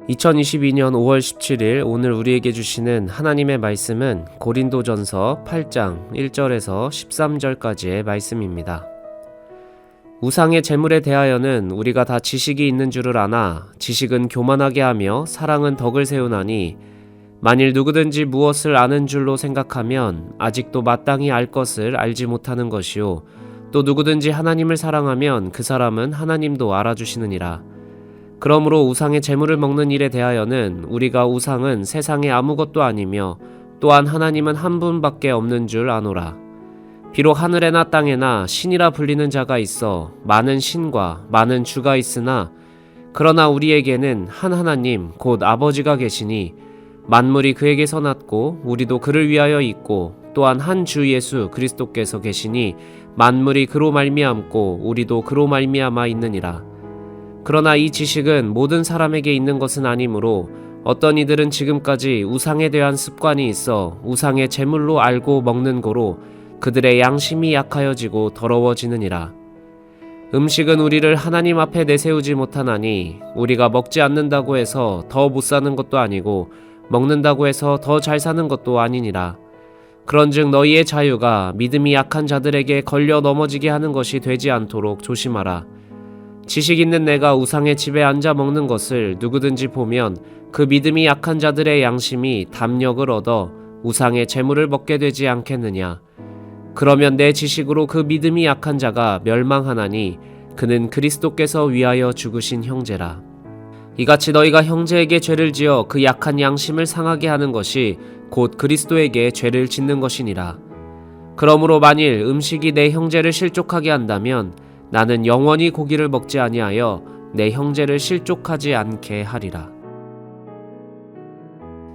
2022년 5월 17일 오늘 우리에게 주시는 하나님의 말씀은 고린도전서 8장 1절에서 13절까지의 말씀입니다. 우상의 제물에 대하여는 우리가 다 지식이 있는 줄을 아나 지식은 교만하게 하며 사랑은 덕을 세우나니 만일 누구든지 무엇을 아는 줄로 생각하면 아직도 마땅히 알 것을 알지 못하는 것이요 또 누구든지 하나님을 사랑하면 그 사람은 하나님도 알아주시느니라. 그러므로 우상의 제물을 먹는 일에 대하여는 우리가 우상은 세상에 아무것도 아니며 또한 하나님은 한 분밖에 없는 줄 아노라. 비록 하늘에나 땅에나 신이라 불리는 자가 있어 많은 신과 많은 주가 있으나 그러나 우리에게는 한 하나님 곧 아버지가 계시니 만물이 그에게서 났고 우리도 그를 위하여 있고 또한 한 주 예수 그리스도께서 계시니 만물이 그로 말미암고 우리도 그로 말미암아 있느니라. 그러나 이 지식은 모든 사람에게 있는 것은 아니므로 어떤 이들은 지금까지 우상에 대한 습관이 있어 우상의 제물로 알고 먹는 고로 그들의 양심이 약하여지고 더러워지느니라. 음식은 우리를 하나님 앞에 내세우지 못하나니 우리가 먹지 않는다고 해서 더 못 사는 것도 아니고 먹는다고 해서 더 잘 사는 것도 아니니라. 그런즉 너희의 자유가 믿음이 약한 자들에게 걸려 넘어지게 하는 것이 되지 않도록 조심하라. 지식 있는 내가 우상의 집에 앉아 먹는 것을 누구든지 보면 그 믿음이 약한 자들의 양심이 담력을 얻어 우상의 제물을 먹게 되지 않겠느냐. 그러면 내 지식으로 그 믿음이 약한 자가 멸망하나니 그는 그리스도께서 위하여 죽으신 형제라. 이같이 너희가 형제에게 죄를 지어 그 약한 양심을 상하게 하는 것이 곧 그리스도에게 죄를 짓는 것이니라. 그러므로 만일 음식이 내 형제를 실족하게 한다면 나는 영원히 고기를 먹지 아니하여 내 형제를 실족하지 않게 하리라.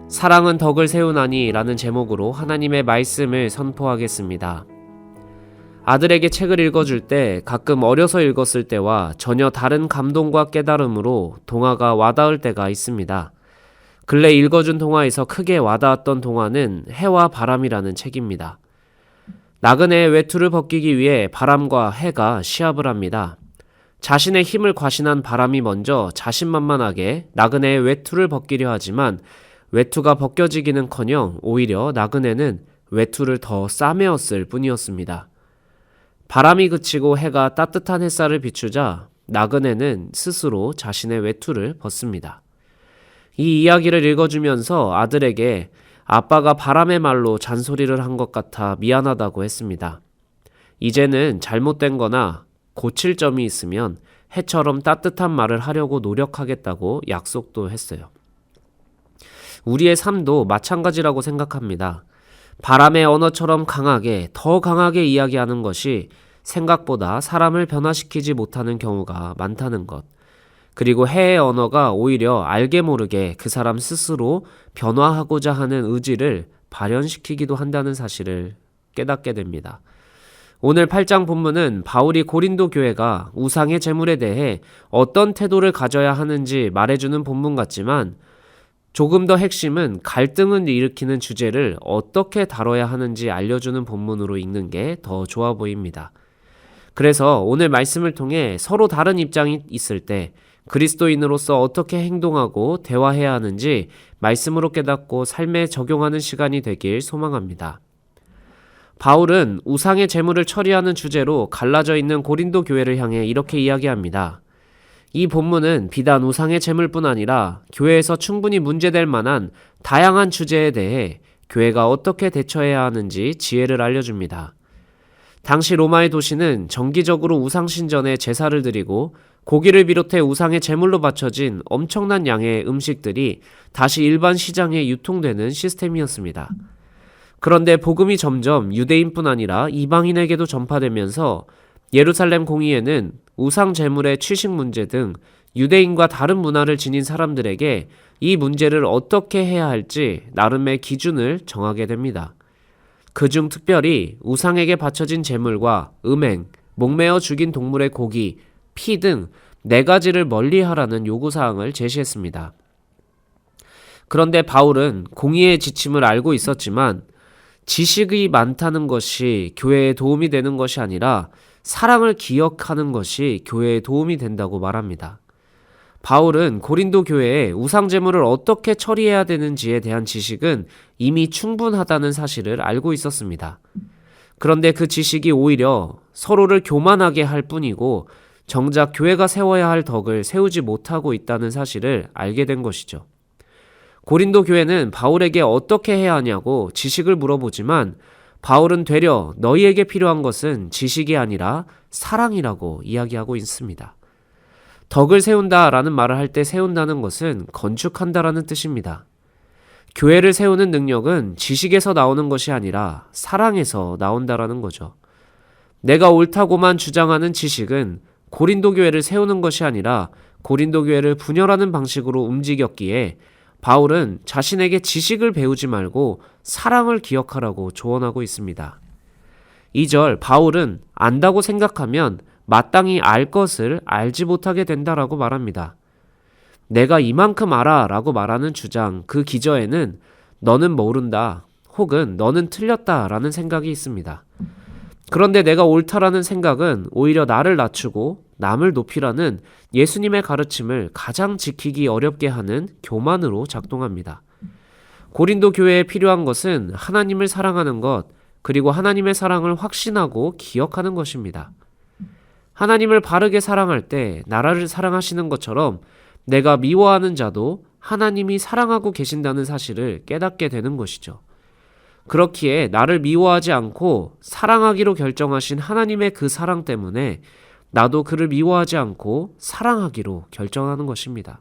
사랑은 덕을 세우나니 라는 제목으로 하나님의 말씀을 선포하겠습니다. 아들에게 책을 읽어줄 때 가끔 어려서 읽었을 때와 전혀 다른 감동과 깨달음으로 동화가 와닿을 때가 있습니다. 근래 읽어준 동화에서 크게 와닿았던 동화는 해와 바람이라는 책입니다. 나그네의 외투를 벗기기 위해 바람과 해가 시합을 합니다. 자신의 힘을 과신한 바람이 먼저 자신만만하게 나그네의 외투를 벗기려 하지만 외투가 벗겨지기는커녕 오히려 나그네는 외투를 더 싸매었을 뿐이었습니다. 바람이 그치고 해가 따뜻한 햇살을 비추자 나그네는 스스로 자신의 외투를 벗습니다. 이 이야기를 읽어주면서 아들에게 아빠가 바람의 말로 잔소리를 한 것 같아 미안하다고 했습니다. 이제는 잘못된 거나 고칠 점이 있으면 해처럼 따뜻한 말을 하려고 노력하겠다고 약속도 했어요. 우리의 삶도 마찬가지라고 생각합니다. 바람의 언어처럼 강하게, 더 강하게 이야기하는 것이 생각보다 사람을 변화시키지 못하는 경우가 많다는 것. 그리고 해의 언어가 오히려 알게 모르게 그 사람 스스로 변화하고자 하는 의지를 발현시키기도 한다는 사실을 깨닫게 됩니다. 오늘 8장 본문은 바울이 고린도 교회가 우상의 제물에 대해 어떤 태도를 가져야 하는지 말해주는 본문 같지만 조금 더 핵심은 갈등을 일으키는 주제를 어떻게 다뤄야 하는지 알려주는 본문으로 읽는 게 더 좋아 보입니다. 그래서 오늘 말씀을 통해 서로 다른 입장이 있을 때 그리스도인으로서 어떻게 행동하고 대화해야 하는지 말씀으로 깨닫고 삶에 적용하는 시간이 되길 소망합니다. 바울은 우상의 제물을 처리하는 주제로 갈라져 있는 고린도 교회를 향해 이렇게 이야기합니다. 이 본문은 비단 우상의 제물뿐 아니라 교회에서 충분히 문제될 만한 다양한 주제에 대해 교회가 어떻게 대처해야 하는지 지혜를 알려줍니다. 당시 로마의 도시는 정기적으로 우상신전에 제사를 드리고 고기를 비롯해 우상의 제물로 바쳐진 엄청난 양의 음식들이 다시 일반 시장에 유통되는 시스템이었습니다. 그런데 복음이 점점 유대인뿐 아니라 이방인에게도 전파되면서 예루살렘 공의회는 우상 제물의 취식 문제 등 유대인과 다른 문화를 지닌 사람들에게 이 문제를 어떻게 해야 할지 나름의 기준을 정하게 됩니다. 그중 특별히 우상에게 바쳐진 제물과 음행, 목매어 죽인 동물의 고기, 피 등 4가지를 멀리하라는 요구사항을 제시했습니다. 그런데 바울은 공의의 지침을 알고 있었지만 지식이 많다는 것이 교회에 도움이 되는 것이 아니라 사랑을 기억하는 것이 교회에 도움이 된다고 말합니다. 바울은 고린도 교회에 우상 제물을 어떻게 처리해야 되는지에 대한 지식은 이미 충분하다는 사실을 알고 있었습니다. 그런데 그 지식이 오히려 서로를 교만하게 할 뿐이고 정작 교회가 세워야 할 덕을 세우지 못하고 있다는 사실을 알게 된 것이죠. 고린도 교회는 바울에게 어떻게 해야 하냐고 지식을 물어보지만 바울은 되려 너희에게 필요한 것은 지식이 아니라 사랑이라고 이야기하고 있습니다. 덕을 세운다라는 말을 할 때 세운다는 것은 건축한다라는 뜻입니다. 교회를 세우는 능력은 지식에서 나오는 것이 아니라 사랑에서 나온다라는 거죠. 내가 옳다고만 주장하는 지식은 고린도 교회를 세우는 것이 아니라 고린도 교회를 분열하는 방식으로 움직였기에 바울은 자신에게 지식을 배우지 말고 사랑을 기억하라고 조언하고 있습니다. 2절 바울은 안다고 생각하면 마땅히 알 것을 알지 못하게 된다라고 말합니다. 내가 이만큼 알아 라고 말하는 주장 그 기저에는 너는 모른다 혹은 너는 틀렸다 라는 생각이 있습니다. 그런데 내가 옳다라는 생각은 오히려 나를 낮추고 남을 높이라는 예수님의 가르침을 가장 지키기 어렵게 하는 교만으로 작동합니다. 고린도 교회에 필요한 것은 하나님을 사랑하는 것, 그리고 하나님의 사랑을 확신하고 기억하는 것입니다. 하나님을 바르게 사랑할 때 나라를 사랑하시는 것처럼 내가 미워하는 자도 하나님이 사랑하고 계신다는 사실을 깨닫게 되는 것이죠. 그렇기에 나를 미워하지 않고 사랑하기로 결정하신 하나님의 그 사랑 때문에 나도 그를 미워하지 않고 사랑하기로 결정하는 것입니다.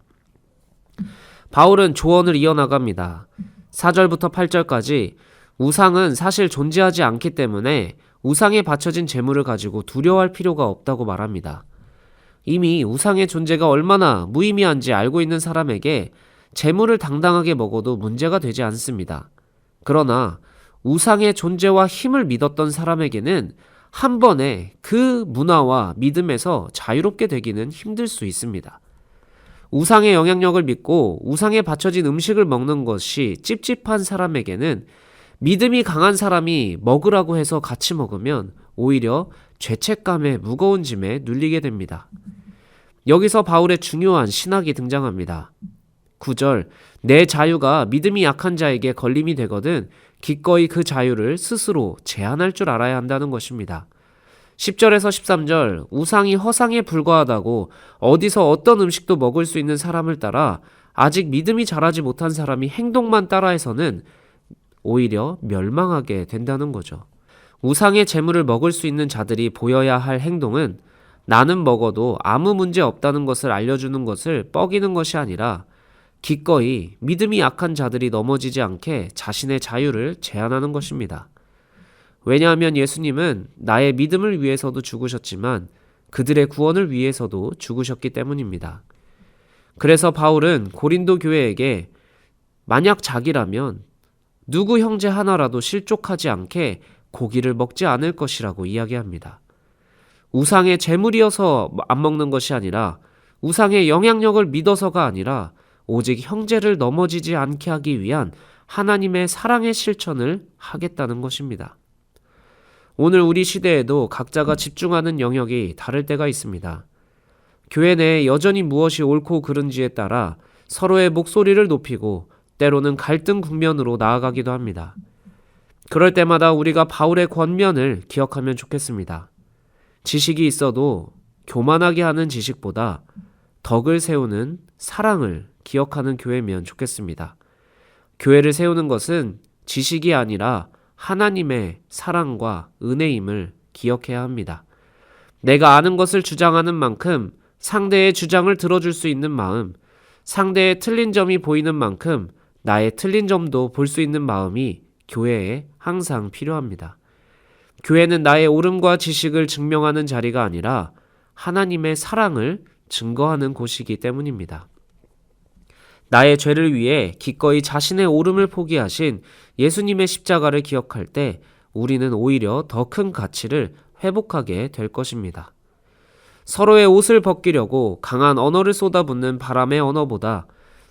바울은 조언을 이어나갑니다. 4절부터 8절까지 우상은 사실 존재하지 않기 때문에 우상에 바쳐진 재물을 가지고 두려워할 필요가 없다고 말합니다. 이미 우상의 존재가 얼마나 무의미한지 알고 있는 사람에게 재물을 당당하게 먹어도 문제가 되지 않습니다. 그러나 우상의 존재와 힘을 믿었던 사람에게는 한 번에 그 문화와 믿음에서 자유롭게 되기는 힘들 수 있습니다. 우상의 영향력을 믿고 우상에 바쳐진 음식을 먹는 것이 찝찝한 사람에게는 믿음이 강한 사람이 먹으라고 해서 같이 먹으면 오히려 죄책감에 무거운 짐에 눌리게 됩니다. 여기서 바울의 중요한 신학이 등장합니다. 9절 내 자유가 믿음이 약한 자에게 걸림이 되거든 기꺼이 그 자유를 스스로 제한할 줄 알아야 한다는 것입니다. 10절에서 13절 우상이 허상에 불과하다고 어디서 어떤 음식도 먹을 수 있는 사람을 따라 아직 믿음이 자라지 못한 사람이 행동만 따라해서는 오히려 멸망하게 된다는 거죠. 우상의 재물을 먹을 수 있는 자들이 보여야 할 행동은 나는 먹어도 아무 문제 없다는 것을 알려주는 것을 뻐기는 것이 아니라 기꺼이 믿음이 약한 자들이 넘어지지 않게 자신의 자유를 제한하는 것입니다. 왜냐하면 예수님은 나의 믿음을 위해서도 죽으셨지만 그들의 구원을 위해서도 죽으셨기 때문입니다. 그래서 바울은 고린도 교회에게 만약 자기라면 누구 형제 하나라도 실족하지 않게 고기를 먹지 않을 것이라고 이야기합니다. 우상의 재물이어서 안 먹는 것이 아니라 우상의 영향력을 믿어서가 아니라 오직 형제를 넘어지지 않게 하기 위한 하나님의 사랑의 실천을 하겠다는 것입니다. 오늘 우리 시대에도 각자가 집중하는 영역이 다를 때가 있습니다. 교회 내에 여전히 무엇이 옳고 그른지에 따라 서로의 목소리를 높이고 때로는 갈등 국면으로 나아가기도 합니다. 그럴 때마다 우리가 바울의 권면을 기억하면 좋겠습니다. 지식이 있어도 교만하게 하는 지식보다 덕을 세우는 사랑을 기억하는 교회면 좋겠습니다. 교회를 세우는 것은 지식이 아니라 하나님의 사랑과 은혜임을 기억해야 합니다. 내가 아는 것을 주장하는 만큼 상대의 주장을 들어줄 수 있는 마음, 상대의 틀린 점이 보이는 만큼 나의 틀린 점도 볼 수 있는 마음이 교회에 항상 필요합니다. 교회는 나의 옳음과 지식을 증명하는 자리가 아니라 하나님의 사랑을 증거하는 곳이기 때문입니다. 나의 죄를 위해 기꺼이 자신의 옳음을 포기하신 예수님의 십자가를 기억할 때 우리는 오히려 더 큰 가치를 회복하게 될 것입니다. 서로의 옷을 벗기려고 강한 언어를 쏟아붓는 바람의 언어보다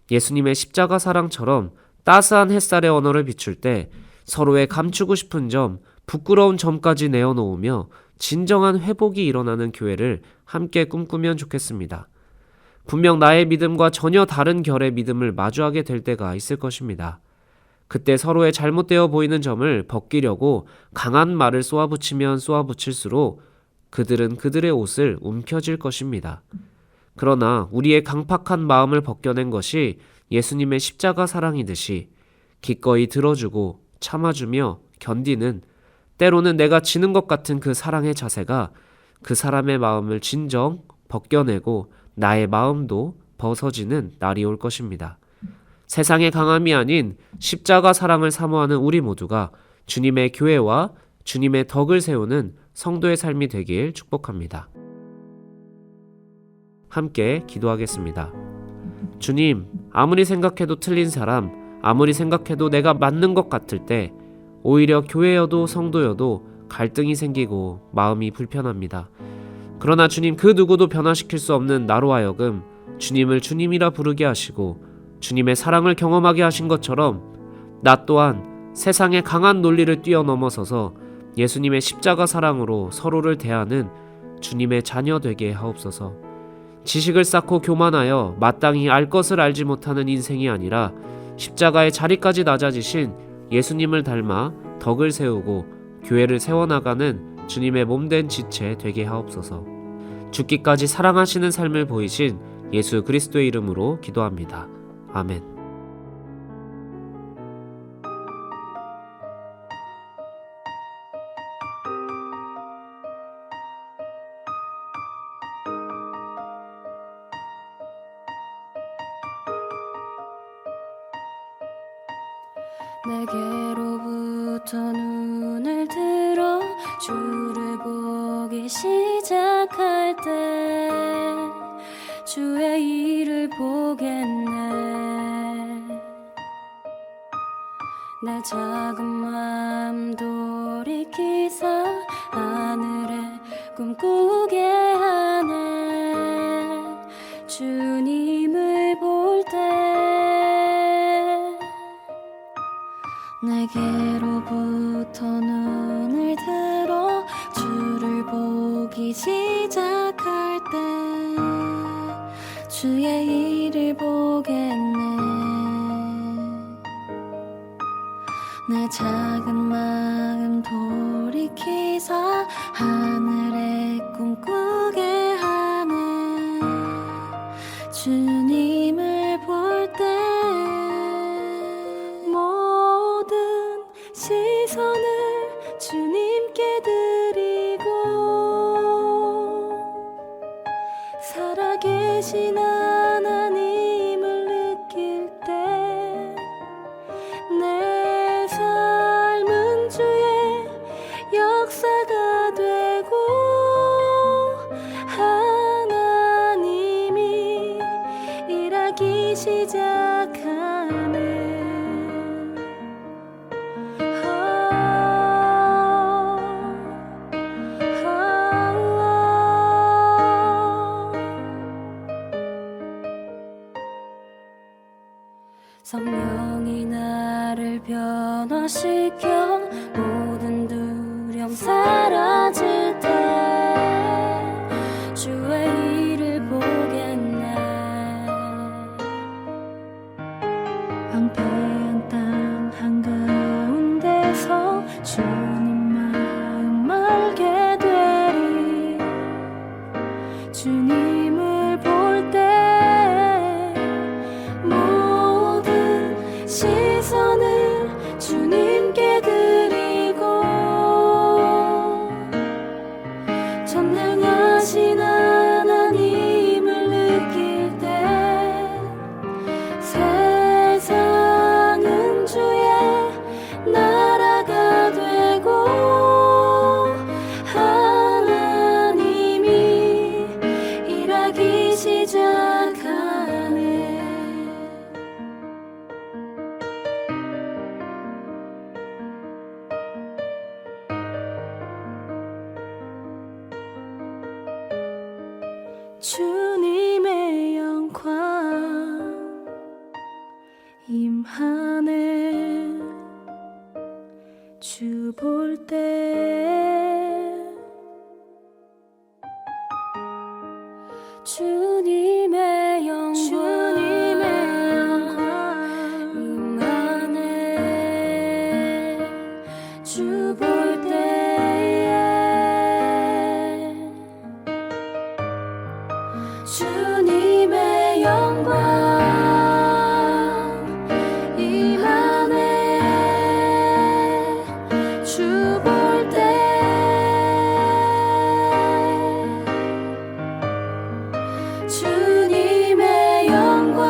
예수님의 십자가 사랑처럼 따스한 햇살의 언어를 비출 때 서로의 감추고 싶은 점, 부끄러운 점까지 내어놓으며 진정한 회복이 일어나는 교회를 함께 꿈꾸면 좋겠습니다. 분명 나의 믿음과 전혀 다른 결의 믿음을 마주하게 될 때가 있을 것입니다. 그때 서로의 잘못되어 보이는 점을 벗기려고 강한 말을 쏘아붙이면 쏘아붙일수록 그들은 그들의 옷을 움켜쥘 것입니다. 그러나 우리의 강팍한 마음을 벗겨낸 것이 예수님의 십자가 사랑이듯이 기꺼이 들어주고 참아주며 견디는, 때로는 내가 지는 것 같은 그 사랑의 자세가 그 사람의 마음을 진정 벗겨내고 나의 마음도 벗어지는 날이 올 것입니다. 세상의 강함이 아닌 십자가 사랑을 사모하는 우리 모두가 주님의 교회와 주님의 덕을 세우는 성도의 삶이 되길 축복합니다. 함께 기도하겠습니다. 주님, 아무리 생각해도 틀린 사람, 아무리 생각해도 내가 맞는 것 같을 때 오히려 교회여도 성도여도 갈등이 생기고 마음이 불편합니다. 그러나 주님, 그 누구도 변화시킬 수 없는 나로 하여금 주님을 주님이라 부르게 하시고 주님의 사랑을 경험하게 하신 것처럼 나 또한 세상의 강한 논리를 뛰어넘어서서 예수님의 십자가 사랑으로 서로를 대하는 주님의 자녀 되게 하옵소서. 지식을 쌓고 교만하여 마땅히 알 것을 알지 못하는 인생이 아니라 십자가의 자리까지 낮아지신 예수님을 닮아 덕을 세우고 교회를 세워나가는 주님의 몸된 지체 되게 하옵소서. 죽기까지 사랑하시는 삶을 보이신 예수 그리스도의 이름으로 기도합니다. 아멘. 내게로부터 눈을 들어 주를 보기 시작할 때 주의 일을 보겠네. 내 작은 마음 돌이키사 하늘에 꿈꾸게 하네. 주님을 볼 때 내게로부터 눈을 들어 주를 보기 시작할 때 주의 일을 보겠네. 내 작은 마음 돌이키사 하늘에 꿈꾸게 하네. 주님을 볼 때 모든 시선을 주님께 드리고 살아계신 하나님을 느낄 때 내 삶은 주의 역사가 되고 하나님이 일하기 시작하네. 성령이 나를 변화시켜 모든 두려움 사라질 때 주의 일을 보겠네. 황폐한 땅 한가운데서 주님 마음 알게 되리. 주님을 볼 때 시선을 주님께 드리고 전능하신 하나님을 느낄 때 세상은 주의 나라가 되고 하나님이 일하기 시작하네. 주님의 영광 임하네. 주 볼 때 주님의 주님의 영광 임하네. 주 볼 때 주님의 영광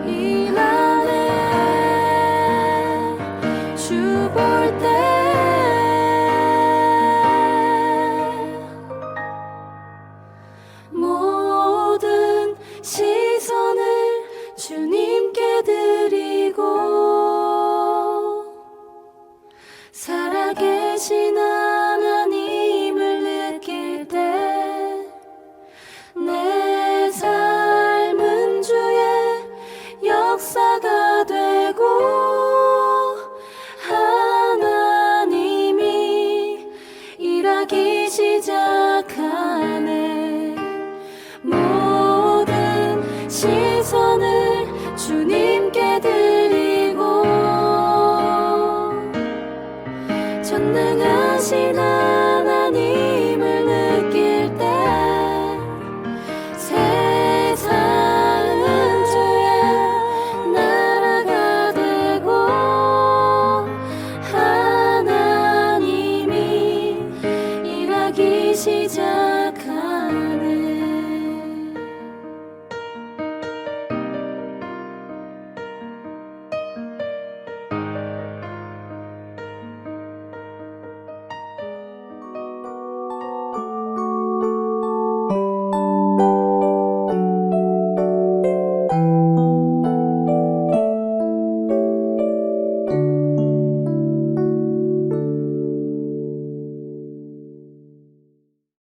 임하네. 주 볼 때 모든 시선을 주님께 드리고 살아계신 하나님을 느낄 때 내 삶은 주의 역사가 되고 하나님이 일하기 시작하네. 모든 시선